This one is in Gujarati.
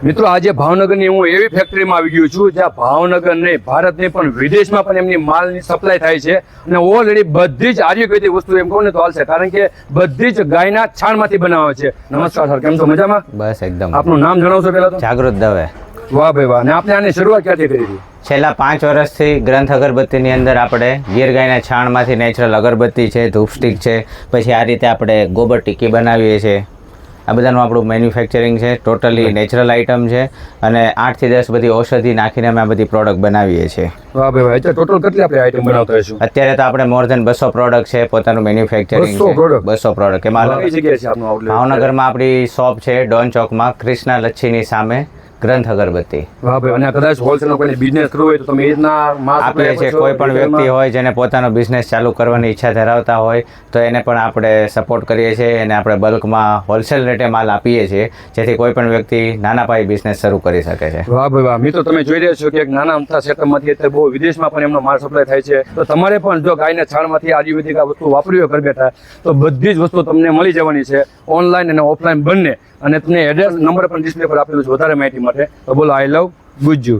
મિત્રો આજે ભાવનગરની હું એવી ફેક્ટરીમાં આવી ગયો છું જ્યાં ભાવનગર નહીં ભારતની પણ વિદેશમાં પણ એમની માલની સપ્લાય થાય છે અને ઓલરેડી બધી જ આયુર્વેદિક વસ્તુ એમ કહું ને તો હાલશે, કારણ કે બધી જ ગાયના છાણમાંથી બનાવે છે. નમસ્કાર સર, કેમ છો? મજામાં? બસ એકદમ. આપનું નામ જણાવશો પહેલા તો? જાગૃત દવે. વાહ ભાઈ વાહ. અને આપણે આની શરૂઆત ક્યાંથી કરી હતી? છેલ્લા 5 વર્ષથી ગ્રંથ અગરબત્તીની અંદર આપણે ગીર ગાયના છાણમાંથી નેચરલ અગરબત્તી છે, ધૂપ સ્ટિક છે, પછી આ રીતે આપણે ગોબર ટીકી બનાવીએ છીએ. આ બધાનું આપણું મેન્યુફેક્ચરિંગ છે, ટોટલી નેચરલ આઇટમ છે અને 8 થી 10 બધી ઔષધિ નાખીને અમે આ બધી પ્રોડક્ટ બનાવીએ છીએ. વાહ ભાઈ વાહ. ટોટલ કેટલી આપણે આઈટમ બનાવતા હશું? અત્યારે તો આપણે મોર ધેન 200 પ્રોડક્ટ છે, પોતાનું મેન્યુફેક્ચરિંગ 200 product? 200 પ્રોડક્ટ. એમાં કઈ જગ્યાએ છે આપનું આઉટલેટ? ભાવનગરમાં આપણી શોપ છે ડોન ચોકમાં, કૃષ્ણા લચ્છીની સામે ગ્રંથ અગરબત્તી. વાહ ભાઈ. અને કદાચ હોલસેલનો કોઈ બિઝનેસ કરવો હોય તો તમે એ રીતના માલ આપીએ છીએ. કોઈ પણ વ્યક્તિ હોય જેને પોતાનો બિઝનેસ ચાલુ કરવાની ઈચ્છા ધરાવતા હોય તો એને પણ આપણે સપોર્ટ કરીએ છીએ અને આપણે બલ્કમાં હોલસેલ રેટે માલ આપીએ છીએ, જેથી કોઈ પણ વ્યક્તિ નાના પાયે બિઝનેસ શરૂ કરી શકે છે. વાહ ભાઈ વાહ. મિત્રો તમે જોઈ રહ્યા છો કે એક નાના અમથા સેટઅપમાંથી અત્યારે બહુ વિદેશમાં પણ એમનો માલ સપ્લાય થાય છે. તો તમારે પણ જો ગાયના છાણમાંથી આયુર્વેદિક આ વસ્તુ વાપરવી હોય ઘર બેઠા તો બધી જ વસ્તુ તમને મળી જવાની છે, ઓનલાઈન અને ઓફલાઈન બંને. અને તમને એડ્રેસ નંબર પણ ડિસ્પ્લે પર આપેલું છે વધારે માહિતી માટે. તો બોલો, આઈ લવ ગુજ્જુ.